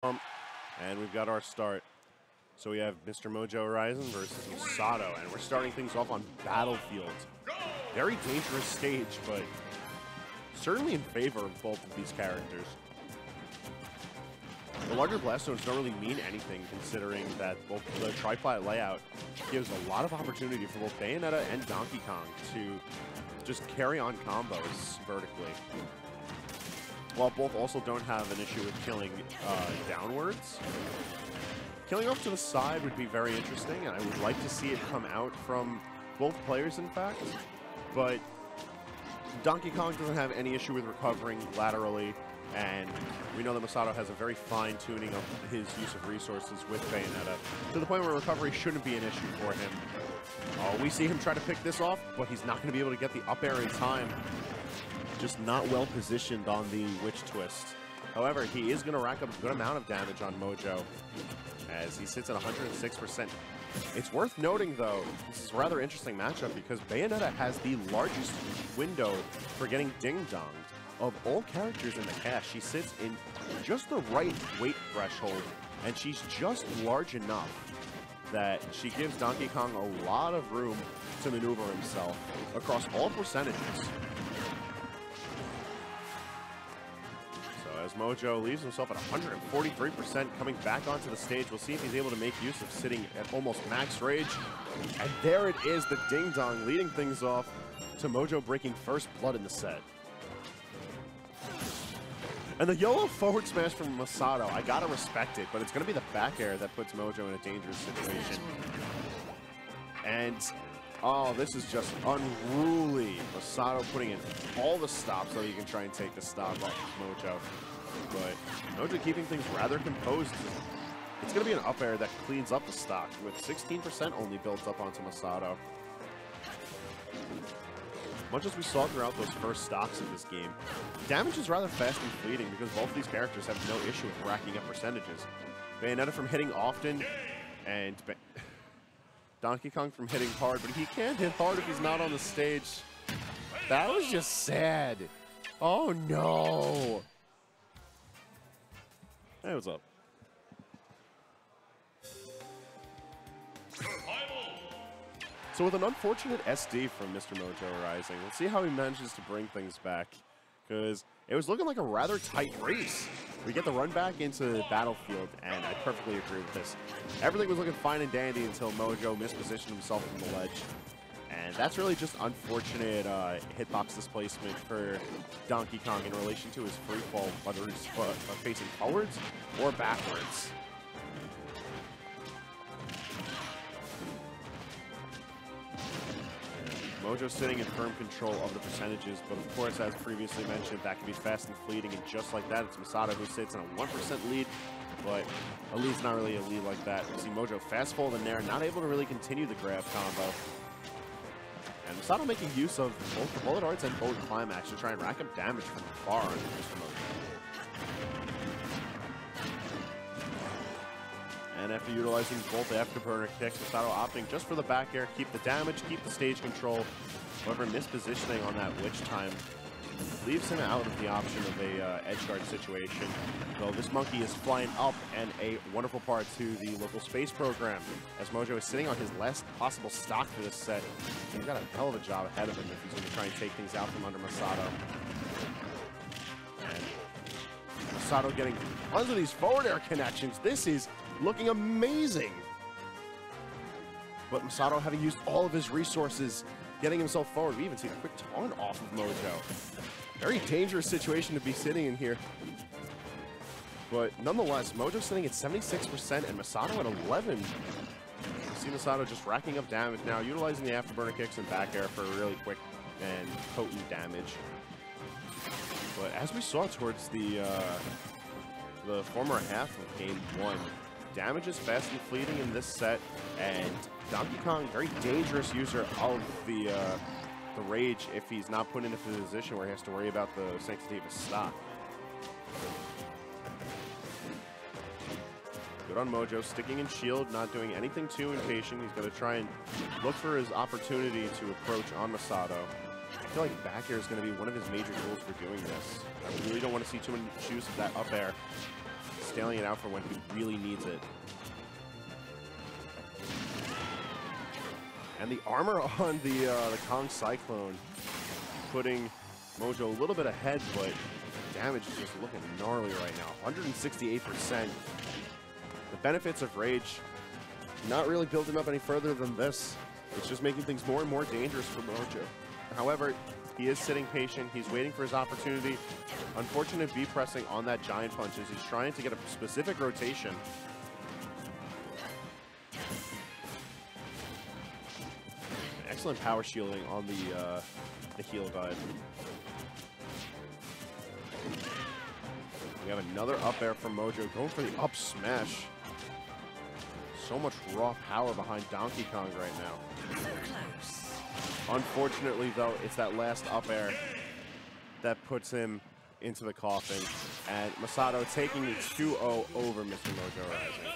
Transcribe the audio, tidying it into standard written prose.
And we've got our start. So we have Mr. Mojo Risin versus Masato, and we're starting things off on Battlefield. Very dangerous stage, but certainly in favor of both of these characters. The larger blast zones don't really mean anything, considering that both the triplat layout gives a lot of opportunity for both Bayonetta and Donkey Kong to just carry on combos vertically. While both also don't have an issue with killing downwards. Killing off to the side would be very interesting, and I would like to see it come out from both players, in fact. But Donkey Kong doesn't have any issue with recovering laterally, and we know that Masato has a very fine tuning of his use of resources with Bayonetta, to the point where recovery shouldn't be an issue for him. We see him try to pick this off, but he's not going to be able to get the up air in time. Just not well positioned on the witch twist. However, he is going to rack up a good amount of damage on Mojo, as he sits at 106%. It's worth noting, though, this is a rather interesting matchup because Bayonetta has the largest window for getting ding-donged of all characters in the cast. She sits in just the right weight threshold, and she's just large enough that she gives Donkey Kong a lot of room to maneuver himself across all percentages. As Mojo leaves himself at 143% coming back onto the stage. We'll see if he's able to make use of sitting at almost max rage. And there it is, the ding-dong leading things off to Mojo breaking first blood in the set. And the YOLO forward smash from Masato, I gotta respect it, but it's gonna be the back air that puts Mojo in a dangerous situation. And oh, this is just unruly. Masato putting in all the stops so you can try and take the stop off of Mojo. But Mojo keeping things rather composed. It's going to be an up air that cleans up the stock with 16% only built up onto Masato. Much as we saw throughout those first stocks of this game, damage is rather fast and fleeting because both these characters have no issue with racking up percentages. Bayonetta from hitting often, and Donkey Kong from hitting hard, but he can't hit hard if he's not on the stage. That was just sad. Oh no. Hey, what's up? So with an unfortunate SD from Mr. Mojo Rising, let's see how he manages to bring things back, because it was looking like a rather tight race. We get the run back into Battlefield, and I perfectly agree with this. Everything was looking fine and dandy until Mojo mispositioned himself from the ledge. And that's really just unfortunate hitbox displacement for Donkey Kong in relation to his free fall, whether he's facing forwards or backwards. Mojo sitting in firm control of the percentages, but of course, as previously mentioned, that can be fast and fleeting, and just like that, it's Masato who sits in a 1% lead, but a lead's not really a lead like that. We see Mojo fast fold in there, not able to really continue the grab combo. And Masato making use of both the bullet arts and bullet climax to try and rack up damage from far under Mr. Mojo. And after utilizing both afterburner kicks, Masato opting just for the back air, keep the damage, keep the stage control. However, mispositioning on that witch time leaves him out of the option of a edge guard situation. Though this monkey is flying up, and a wonderful part to the local space program, as Mojo is sitting on his last possible stock for this set. He's got a hell of a job ahead of him if he's going to try and take things out from under Masato. And Masato getting tons of these forward air connections. This is looking amazing. But Masato, having used all of his resources, getting himself forward. We even see a quick taunt off of Mojo. Very dangerous situation to be sitting in here. But nonetheless, Mojo sitting at 76% and Masato at 11%. You see Masato just racking up damage now, utilizing the afterburner kicks and back air for really quick and potent damage. But as we saw towards the former half of Game 1, damage is fast and fleeting in this set, and Donkey Kong, very dangerous user of the rage if he's not put into a position where he has to worry about the sanctity of his stock. Good on Mojo, sticking in shield, not doing anything too impatient. He's going to try and look for his opportunity to approach on Masato. I feel like back air is going to be one of his major tools for doing this. I really don't want to see too many use of that up air. stealing it out for when he really needs it. And the armor on the Kong Cyclone, putting Mojo a little bit ahead, but damage is just looking gnarly right now. 168%. The benefits of Rage not really building up any further than this. It's just making things more and more dangerous for Mojo. However, he is sitting patient. He's waiting for his opportunity. Unfortunate B pressing on that giant punch as he's trying to get a specific rotation. Excellent power shielding on the heel dive. We have another up air from Mojo, going for the up smash. So much raw power behind Donkey Kong right now. So close. Unfortunately, though, it's that last up air that puts him into the coffin. And Masato taking the 2-0 over Mr. Mojo Rising.